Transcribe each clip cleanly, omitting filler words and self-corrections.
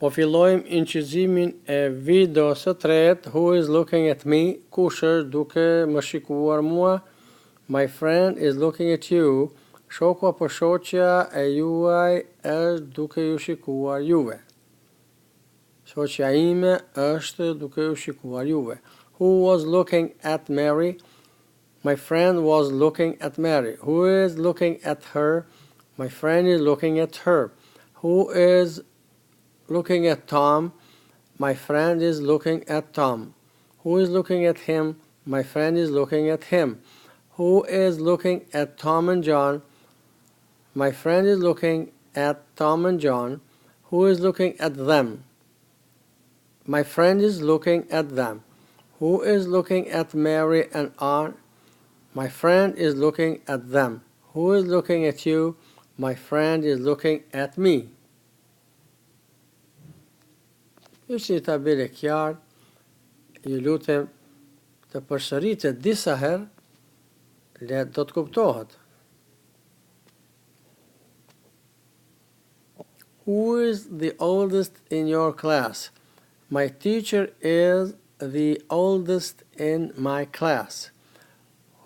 Po fillojmë incizimin e videos së tretë. Who is looking at me? Kush është duke më shikuar mua? My friend is looking at you. Shoku apo shoqja e juaj është duke ju shikuar juve. Shoqja ime është duke ju shikuar juve. Who was looking at Mary? My friend was looking at Mary. Who is looking at her? My friend is looking at her. Who is looking at Tom? My friend is looking at Tom. Who is looking at him? My friend is looking at him. Who is looking at Tom and John? My friend is looking at Tom and John. Who is looking at them? My friend is looking at them. Who is looking at Mary and Anne? My friend is looking at them. Who is looking at you? My friend is looking at me. Ishte një tabele qartë, ju lutem të përsëritet disa herë, le do të kuptohet. Who is the oldest in your class? My teacher is the oldest in my class.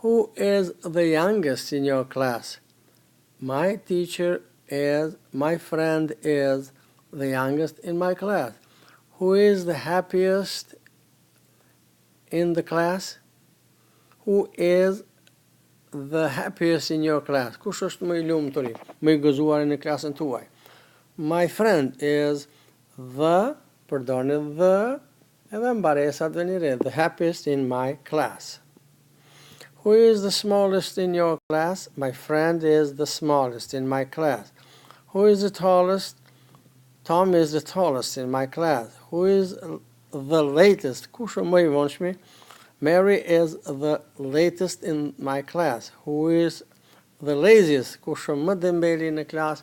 Who is the youngest in your class? My teacher is, my friend is the youngest in my class. Who is the happiest in the class? Who is the happiest in your class? Kush është më i lumturi, më i gëzuar në klasën tuaj? My friend is the, përdorni the, edhe mbaresat veni re, the happiest in my class. Who is the smallest in your class? My friend is the smallest in my class. Who is the tallest? Tom is the tallest in my class. Who is the latest? Kush është më i vonshmi? Mary is the latest in my class. Who is the laziest? Kush është më dembeli në klas?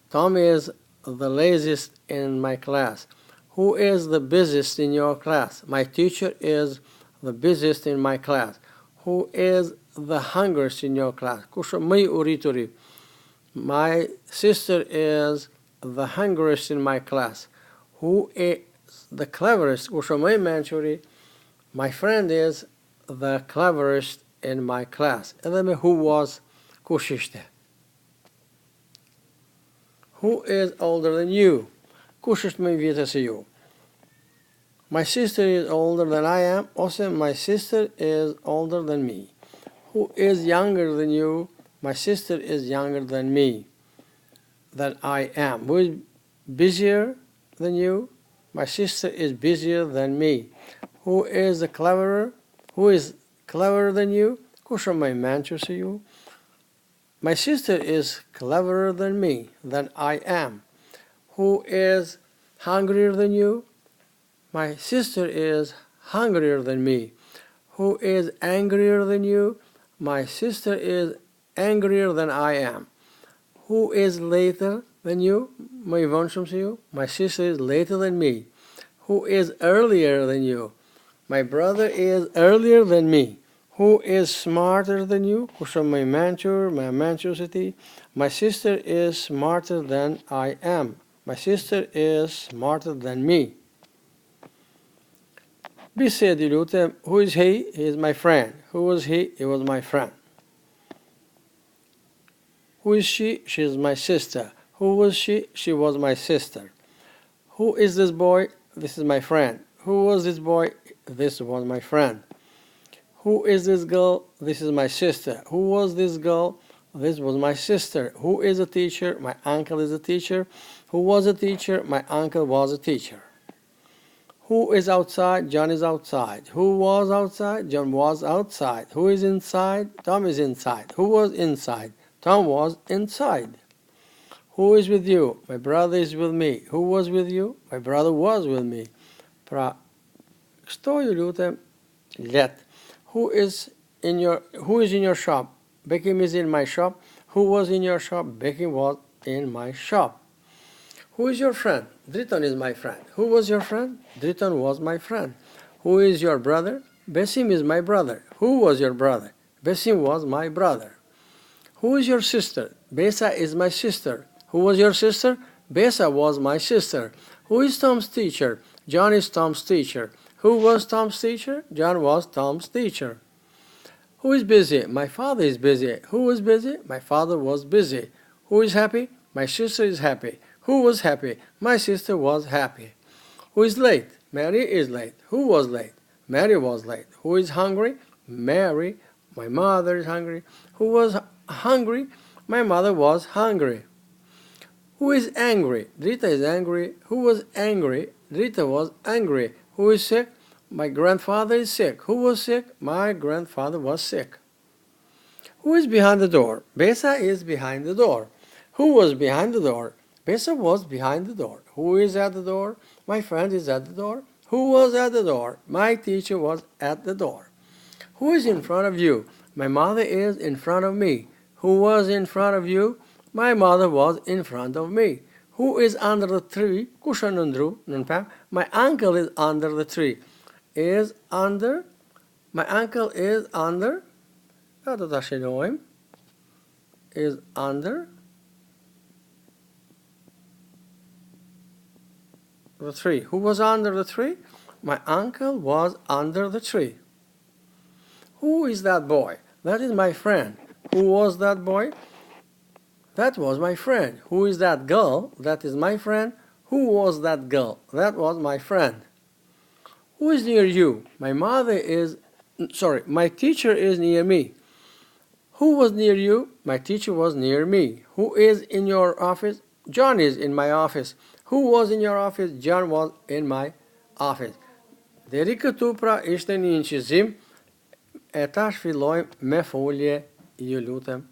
Tom is the laziest in my class. Who is the busiest in your class? My teacher is the busiest in my class. Who is the hungriest in your class? Kush është më i urrituri? My sister is the hungriest in my class. Who is the cleverest? Kush është më i mençuri? My friend is the cleverest in my class. Edhe me who was, kush ishte? Who is older than you? Kush është më i vjetër se ju? My sister is older than I am, ose my sister is older than me. Who is younger than you? My sister is younger than me, than I am. Who is busier than you? My sister is busier than me. Who is the cleverer? Who is cleverer than you? Kush është më i mençur se ju? My sister is cleverer than me, than I am. Who is hungrier than you? My sister is hungrier than me. Who is angrier than you? My sister is angrier than I am. Who is later than you? Më i vonshëm se ju? My sister is later than me. Who is earlier than you? My brother is earlier than me. Who is smarter than you? Kush është më i mençur, më e mençur se ti? My sister is smarter than I am. My sister is smarter than me. Bisedi lutem. Who is he? He is my friend. Who was he? He was my friend. Who is she? She is my sister. Who was she? She was my sister. Who is this boy? This is my friend. Who was this boy? This was my friend. Who is this girl? This is my sister. Who was this girl? This was my sister. Who is a teacher? My uncle is a teacher. Who was a teacher? My uncle was a teacher. Who is outside? John is outside. Who was outside? John was outside. Who is inside? Tom is inside. Who was inside? Tom was inside. Who is with you? My brother is with me. Who was with you? My brother was with me. Pra, kështu ju lutem, let. Who is in your shop? Bekim is in my shop. Who was in your shop? Bekim was in my shop. Who is your friend? Driton is my friend. Who was your friend? Driton was my friend. Who is your brother? Besim is my brother. Who was your brother? Besim was my brother. Who is your sister? Besa is my sister. Who was your sister? Besa was my sister. Who is Tom's teacher? John is Tom's teacher. Who was Tom's teacher? John was Tom's teacher. Who is busy? My father is busy. Who was busy? My father was busy. Who is happy? My sister is happy. Who was happy? My sister was happy. Who is late? Mary is late. Who was late? Mary was late. Who is hungry? Mary. My mother is hungry. Who was hungry? My mother was hungry. Who is angry? Rita is angry. Who was angry? Rita was angry. Who is sick? My grandfather is sick. Who was sick? My grandfather was sick. Who is behind the door? Besa is behind the door. Who was behind the door? Besa was behind the door. Who is at the door? My friend is at the door. Who was at the door? My teacher was at the door. Who is in front of you? My mother is in front of me. Who was in front of you? My mother was in front of me. Who is under the tree? My uncle is under the tree. Is under. My uncle is under. Is under the tree. Who was under the tree? My uncle was under the tree. Who is that boy? That is my friend. Who was that boy? That was my friend. Who is that girl? That is my friend. Who was that girl? That was my friend. Who is near you? My teacher is near me. Who was near you? My teacher was near me. Who is in your office? John is in my office. Who was in your office? John was in my office. Deri këtu pra ishte një inqizim, e tash fillojmë me folje, ju lutem.